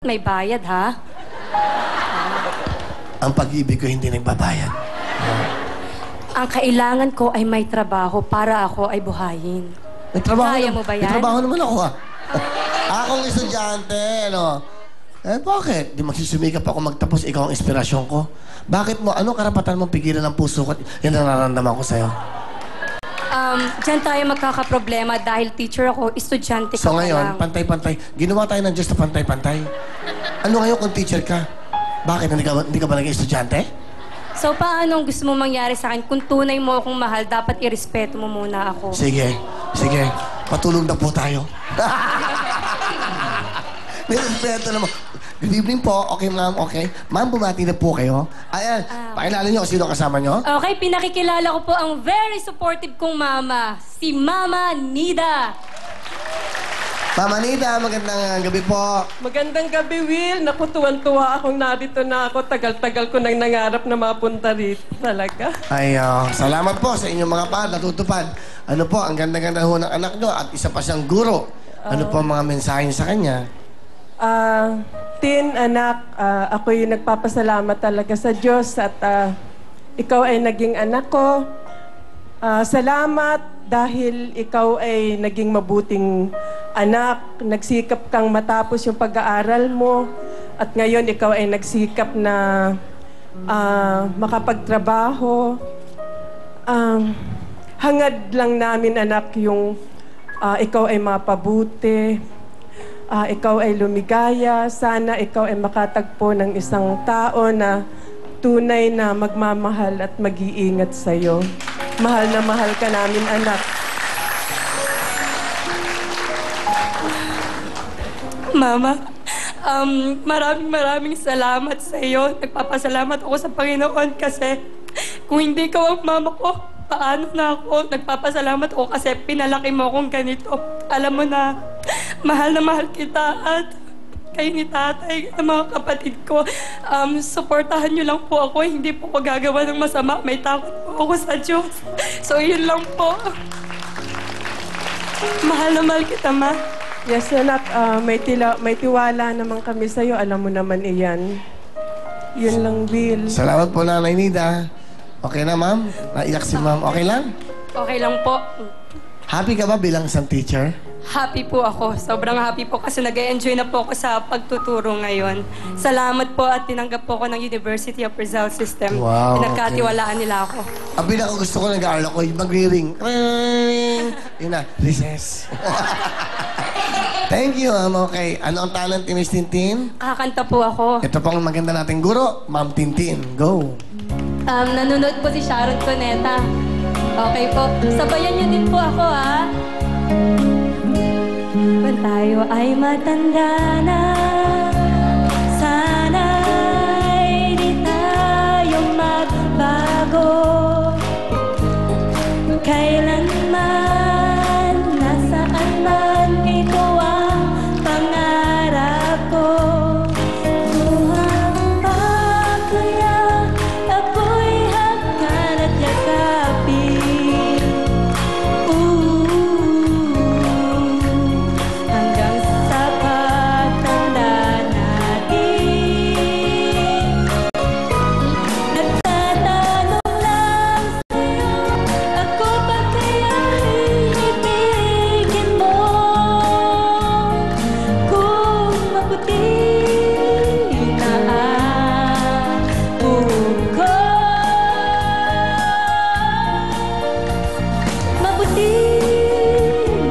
may bayad, ha? Ang pag-ibig ko hindi nagbabayad. Ang kailangan ko ay may trabaho para ako ay buhayin. May trabaho Kaya mo ba yan? May trabaho naman ako, ha? Akong estudyante, ano? Eh, bakit? Di magsusumikap ako magtapos, ikaw ang inspirasyon ko. Bakit mo? Ano karapatan mong pigilan ng puso ko? Yan ang nararamdaman ko sa'yo. Diyan tayo magkakaproblema dahil teacher ako, estudyante So ko ngayon, lang. pantay-pantay. Ginawa tayo ng Diyos na pantay-pantay. Ano ngayon kung teacher ka? Bakit? Hindi ka ba naging estudyante? So, paano ang gusto mo mangyari sa akin? Kung tunay mo akong mahal, dapat irespeto mo muna ako. Sige. Sige. Patulog na po tayo. Nirespeto naman. Good evening po. Okay, ma'am. Okay. Ma'am, bumati na po kayo. Ayan. Pakilala niyo kung sino kasama niyo. Okay, pinakikilala ko po ang very supportive kong mama, si Mama Nida. Mama Nida, magandang gabi po. Magandang gabi, Will. Naku, tuwan-tuwa akong narito na ako. Tagal-tagal ko nang nangarap na mapunta rito. Talaga. Ay, salamat po sa inyong mga pa natutupad. Ano po, ang ganda-ganda ho ng anak nyo at isa pa siyang guro. Ano po ang mga mensahe niyo sa kanya? Tin, anak, ako'y nagpapasalamat talaga sa Diyos at ikaw ay naging anak ko. Salamat dahil ikaw ay naging mabuting anak. Nagsikap kang matapos yung pag-aaral mo at ngayon ikaw ay nagsikap na makapagtrabaho. Hangad lang namin, anak, yung ikaw ay mapabuti. Ikaw ay lumigaya. Sana ikaw ay makatagpo ng isang tao na tunay na magmamahal at mag-iingat sa'yo. Mahal na mahal ka namin, anak. Mama, maraming salamat sa iyo. Nagpapasalamat ako sa Panginoon kasi kung hindi ka ang mama ko, paano na ako? Nagpapasalamat ako kasi pinalaki mo akong ganito. Alam mo na mahal kita at kayo ni tatay, ang mga kapatid ko. Suportahan niyo lang po ako. Hindi po ko gagawa ng masama. May takot po ako sa Diyos. So, yun lang po. Mahal na mahal kita, ma. Yes, anak. May tiwala naman kami sa'yo. Alam mo naman iyan. Yun lang, Will. Salamat po, Nanay Nida. Okay na, ma'am? Naiyak si ma'am. Okay lang? Okay lang po. Happy ka ba bilang isang teacher? Happy po ako. Sobrang happy po kasi nag-enjoy na po ako sa pagtuturo ngayon. Salamat po at tinanggap po ako ng University of Rizal System. Wow, Pinagkatiwalaan nila ako. Ang pinaka gusto ko nag-aaral ako, yung magri-ring. Ring! Yun na, recess. Thank you, ma'am. Okay. Ano ang talent ni Miss Tintin? Kakanta po ako. Ito pang maganda nating guro, Ma'am Tintin. Go! Nanonood po si Sharon Cuneta. Okay po. Sabayan niyo din po ako, ha? Kung tayo ay matanda na, sana'y di tayo magbago. Kailanman, nasaan man, ikaw ang pangarap ko. Buhang pa kaya ako'y hanggan at yakapin. Hanggang sa pagtanda natin. Nagtatanong lang sa'yo, ako ba kaya ibigin mo? Kung mabuti na ang buhok ko, mabuti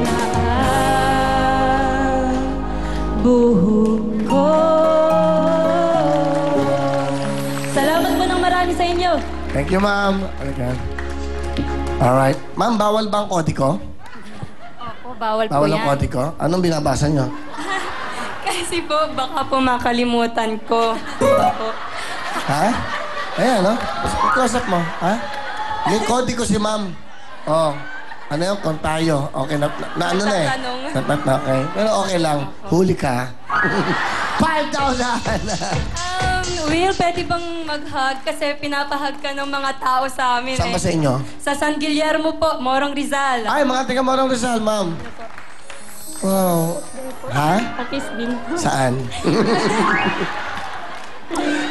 na ang buhok ko. Salamat po ng marami sa inyo. Thank you, ma'am. Alright. Ma'am, bawal ba ang kodiko? Opo, bawal po Bawal ang yan. kodiko? Anong binabasa niyo? Kasi po, baka po makalimutan ko. Opo. Ha? Ayan, no? Close up mo, ha? May kodiko si ma'am. Oh. Ano yun? Kung tayo. Okay, na ano na eh. Natatanong. Okay. Pero okay lang. Huli ka. 5,000! Will, pwede bang mag-hug? Kasi pinapahug ka ng mga tao sa amin. Saan ba sa inyo? Sa San Guillermo po, Morong Rizal. Ay, mga taga Morong Rizal, ma'am. Wow. Ha? Pakis din. Saan?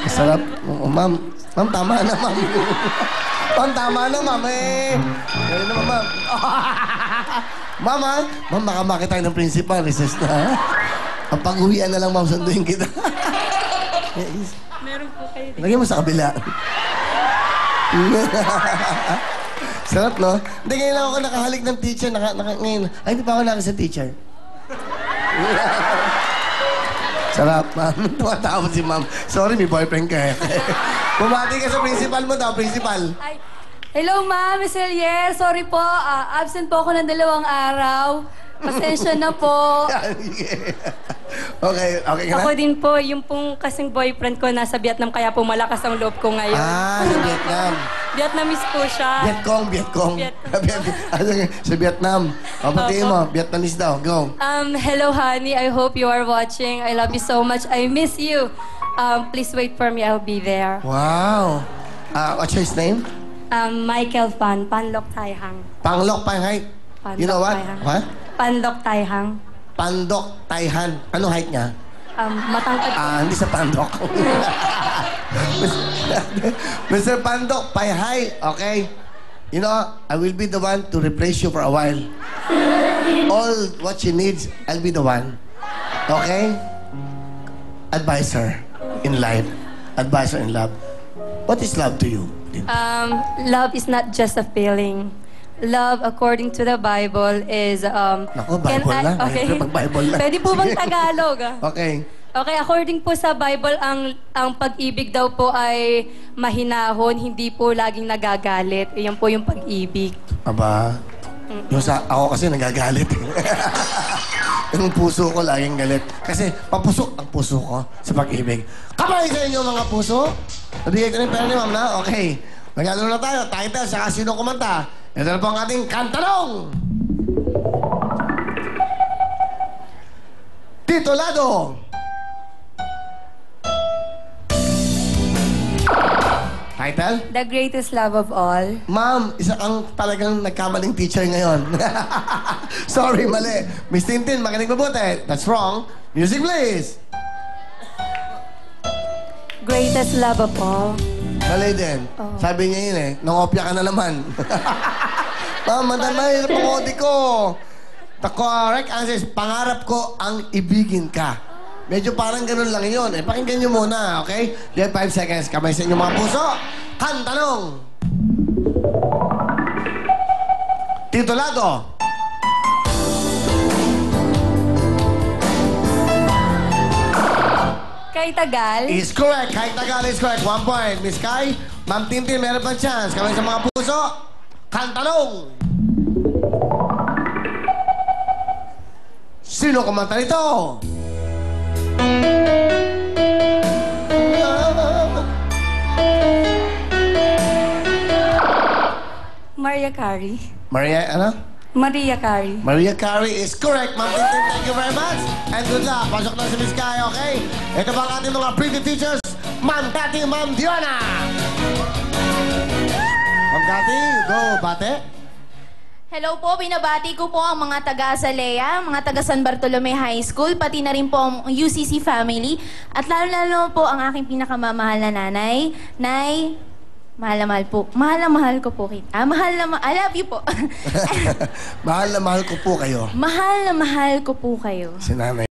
Masarap. Oh, ma'am. Ma'am, tama na, ma'am. Ma'am, tama na, ma'am. Gawin naman, ma'am. Ma'am, ha? Ma'am, baka makita ng principal. Recess na, ha? Ang pag-uwian na lang, ma'am, sunduin kita. Yes. Meron po kayo din. Lagyan mo sa kabila. Sarap, no? Hindi, ngayon lang ako nakahalik ng teacher. Ngayon. Ay, hindi pa ako nakasal sa teacher. Sarap, ma'am. Tumatawad si ma'am. Sorry, may boyfriend ka eh. Bumati ka sa principal mo daw, principal. Ay, hello, ma'am, Miss Elier. Sorry po, absent po ako ng 2 araw. Pasensya na po. Okay ka na? Ako din po, yung pong kasing boyfriend ko nasa Vietnam, kaya po malakas ang loob ko ngayon. Ah, sa Vietnam. Vietnamese po siya. Vietcong. Sa Vietnam. O, batiin mo. Vietnamese daw. Go. Hello, honey. I hope you are watching. I love you so much. I miss you. Please wait for me. I'll be there. Wow. What's his name? Michael Panlok Taihang. Panglok Panghai. You know what? Taihang. What? Panlok Taihang. Pandok Taihan. Anong height niya? Matangkad po. Hindi sa Pandok. Mr. Pandok, Paihay, okay? You know, I will be the one to replace you for a while. All what she needs, I'll be the one. Okay? Advisor in life. Advisor in love. What is love to you? Love is not just a feeling. Love, according to the Bible, is... Naku, Bible lang. Okay. Pag-Bible lang. Pwede po bang Tagalog? Okay. Okay, according po sa Bible, ang pag-ibig daw po ay mahinahon, hindi po laging nagagalit. Iyan po yung pag-ibig. Aba, ako kasi nagagalit. Yung puso ko laging galit. Kasi papusok ang puso ko sa pag-ibig. Kamay sa inyo mga puso. Nabigay ko na yung pera ni ma'am na. Okay. Maglalaro na tayo. Title, saka sino kumanta. Ito na po ang ating kantanong. Titulado. Title? The greatest love of all. Ma'am, isa kang talagang nagkamaling teacher ngayon. Sorry, mali. Miss Tintin, makinig mabuti. That's wrong. Music, please. Greatest love of all. Mali din. Oh. Sabi niya yun eh. Nangopya ka na naman. Ma'am, mahirap ang kodi ko. The correct answer is, pangarap ko ang ibigin ka. Medyo parang ganun lang yun. Pakinggan niyo muna, okay? You have 5 seconds. Kamay sa inyo mga puso. Kantanong. Titulado. Kay Tagal. Is correct. Kai Tagal is correct. 1 point. Miss Kai, Ma'am Tintin, meron pang chance. Kamay sa mga puso. Kantanong. Sino kumanta nito? Mariah Carey. Maria, ano? Mariah Carey. Maria Carey is correct. Ma'am Tintin, thank you very much. And good luck. Pasok na si Miss Kai, okay? Ito ba ang ating mga pretty teachers? Ma'am Tati, Ma'am Diona. Ma'am Tati, go, bate. Hello po, binabati ko po ang mga taga-Azalea, mga taga San Bartolome High School, pati na rin po ang UCC family. At lalo-lalo po ang aking pinakamamahal na nanay. Nay, mahal na mahal po. Mahal na mahal ko po kita. I love you po. Mahal na mahal ko po kayo. Mahal na mahal ko po kayo. Si nanay.